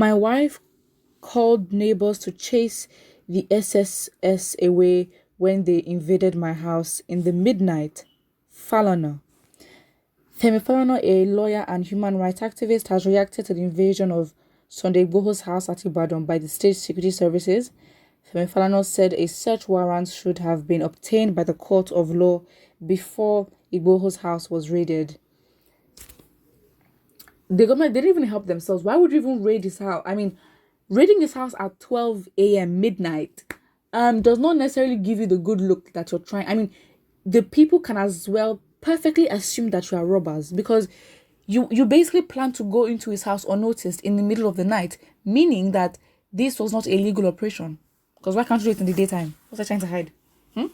My wife called neighbors to chase the SSS away when they invaded my house in the midnight. Falana. Femi Falana, a lawyer and human rights activist, has reacted to the invasion of Sunday Igboho's house at Ibadan by the state security services. Femi Falana said a search warrant should have been obtained by the court of law before Igboho's house was raided. The government didn't even help themselves. Why would you even raid his house? I mean, raiding his house at 12 a.m. midnight does not necessarily give you the good look that you're trying. I mean, the people can as well perfectly assume that you are robbers, because you basically plan to go into his house unnoticed in the middle of the night, meaning that this was not a legal operation. Because why can't you do it in the daytime? What's I trying to hide? In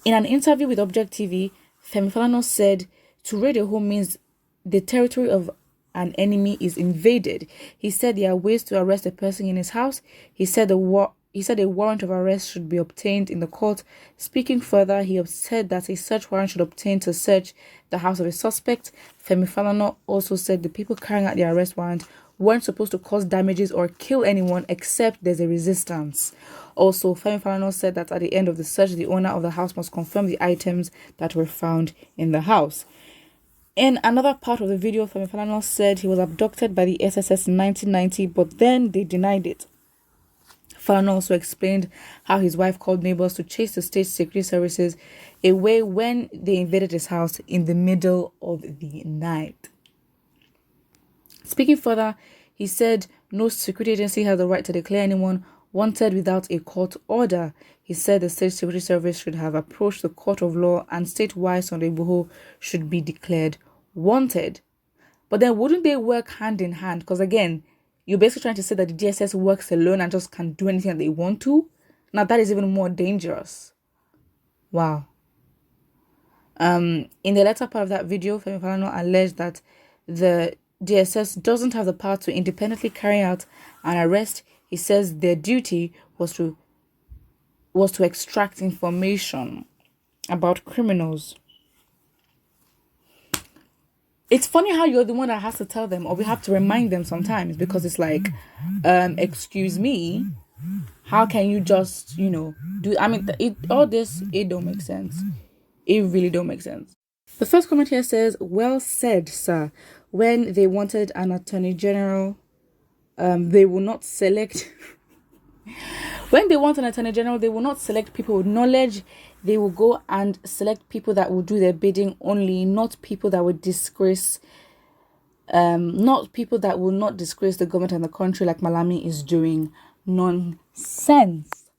an interview with Object TV, Femi Falana said to raid a home means the territory of an enemy is invaded. He said there are ways to arrest a person in his house. He said a warrant of arrest should be obtained in the court. Speaking further, he said that a search warrant should obtain to search the house of a suspect. Femi Falana also said the people carrying out the arrest warrant weren't supposed to cause damages or kill anyone except there's a resistance. Also, Femi Falana said that at the end of the search, the owner of the house must confirm the items that were found in the house. In another part of the video, Femi Falana said he was abducted by the SSS in 1990, but then they denied it. Falana also explained how his wife called neighbors to chase the state security services away when they invaded his house in the middle of the night. Speaking further, he said no security agency has the right to declare anyone wanted without a court order. He said the state security service should have approached the court of law and state why Sunday Igboho should be declared wanted. But then wouldn't they work hand in hand? Because again, you're basically trying to say that the DSS works alone and just can do anything that they want to. Now that is even more dangerous. Wow. In the latter part of that video, Femi Falana alleged that the DSS doesn't have the power to independently carry out an arrest. He says their duty was to extract information about criminals. It's funny how you're the one that has to tell them, or we have to remind them sometimes, because it's like, excuse me, how can you just, do, I mean, all this, it don't make sense. It really don't make sense. The first comment here says, well said, sir. When they wanted an attorney general, they will not select... When they want an attorney general, they will not select people with knowledge. They will go and select people that will do their bidding only, not people that would disgrace, not people that will not disgrace the government and the country like Malami is doing. Nonsense.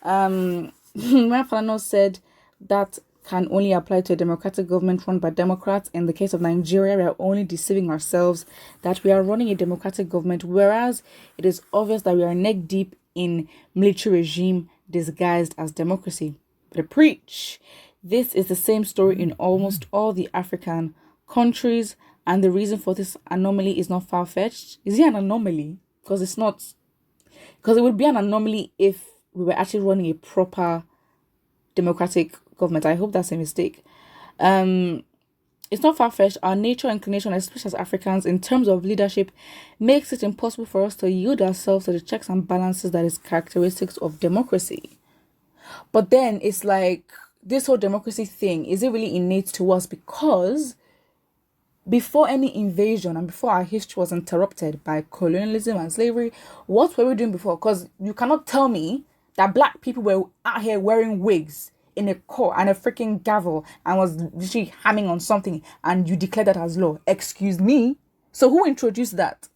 When Falana said that can only apply to a democratic government run by Democrats. In the case of Nigeria, we are only deceiving ourselves that we are running a democratic government, whereas it is obvious that we are neck deep in military regime disguised as democracy. But preach. This is the same story in almost all the African countries, and the reason for this anomaly is not far-fetched. Is it an anomaly? Because it's not. Because it would be an anomaly if we were actually running a proper democratic government. I hope that's a mistake. It's not far-fetched. Our nature and inclination, especially as Africans, in terms of leadership, makes it impossible for us to yield ourselves to the checks and balances that is characteristics of democracy. But then it's like, this whole democracy thing, is it really innate to us? Because before any invasion and before our history was interrupted by colonialism and slavery, what were we doing before? Because you cannot tell me that black people were out here wearing wigs in a court and a freaking gavel and was literally hamming on something and you declare that as law. Excuse me. So who introduced that?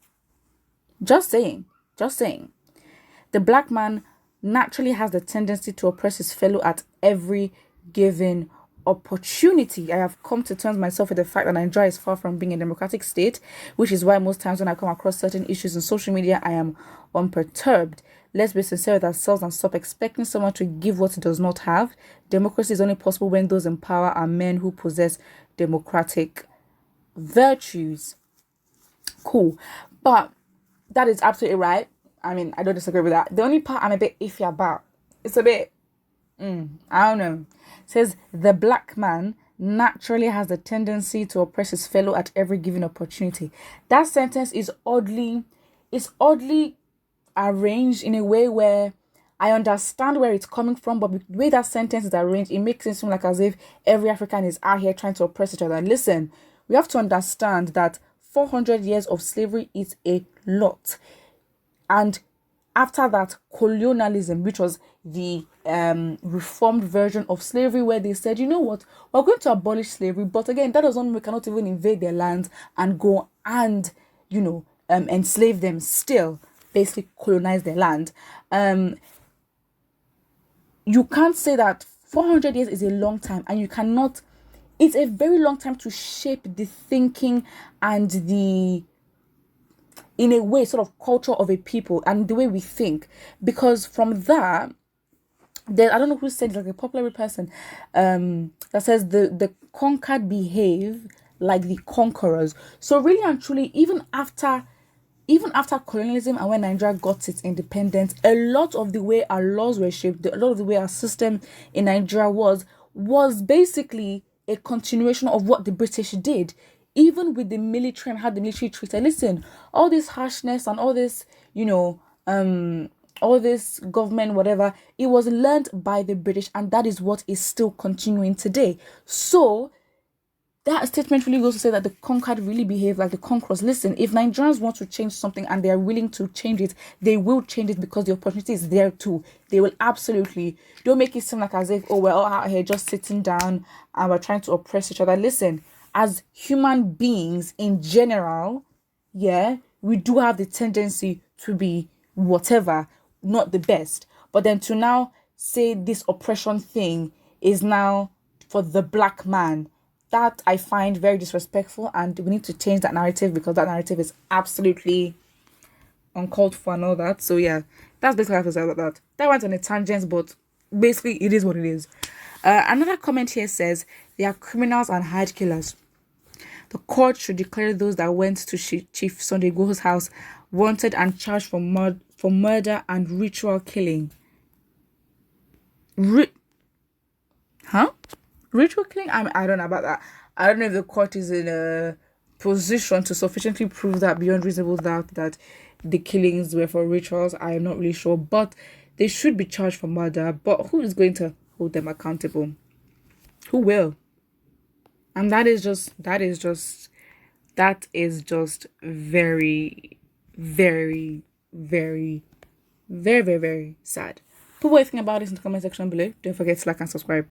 Just saying. The black man naturally has the tendency to oppress his fellow at every given opportunity. I have come to terms myself with the fact that Nigeria is far from being a democratic state, which is why most times when I come across certain issues in social media, I am unperturbed. Let's be sincere with ourselves and stop expecting someone to give what it does not have. Democracy is only possible when those in power are men who possess democratic virtues. Cool. But that is absolutely right. I mean, I don't disagree with that. The only part I'm a bit iffy about, it's a bit, I don't know. It says, the black man naturally has the tendency to oppress his fellow at every given opportunity. That sentence is oddly it's oddly arranged in a way where I understand where it's coming from, but the way that sentence is arranged, it makes it seem like as if every African is out here trying to oppress each other. Listen, we have to understand that 400 years of slavery is a lot. And after that, colonialism, which was the reformed version of slavery, where they said, you know what, we're going to abolish slavery, but again, that doesn't mean we cannot even invade their land and go and, enslave them, still basically colonize their land. You can't say that 400 years is a long time, and you cannot, it's a very long time to shape the thinking and the, in a way, sort of culture of a people and the way we think. Because from that, there, I don't know who said it, like a popular person, that says the conquered behave like the conquerors. So really and truly, even after colonialism and when Nigeria got its independence, a lot of the way our laws were shaped, a lot of the way our system in Nigeria was basically a continuation of what the British did. Even with the military and how the military treated. Listen, all this harshness and all this, all this government, whatever, it was learned by the British, and that is what is still continuing today. So that statement really goes to say that the conquered really behave like the conquerors. Listen, if Nigerians want to change something and they are willing to change it, they will change it because the opportunity is there too. They will absolutely. Don't make it seem like as if, oh, we're all out here just sitting down and we're trying to oppress each other. Listen, as human beings in general, yeah, we do have the tendency to be whatever, not the best. But then to now say this oppression thing is now for the black man, that I find very disrespectful, and we need to change that narrative because that narrative is absolutely uncalled for and all that. So yeah, that's basically how I feel about that. That went on a tangent, but basically it is what it is. Another comment here says they are criminals and hide killers. The court should declare those that went to Chief Sunday Igboho's house wanted and charged for murder and ritual killing. Ritual killing? I don't know about that. I don't know if the court is in a position to sufficiently prove that beyond reasonable doubt that the killings were for rituals. I am not really sure, but they should be charged for murder. But who is going to hold them accountable? Who will? And that is just very, very, very, very, very, very sad. Put what you think about this in the comment section below. Don't forget to like and subscribe.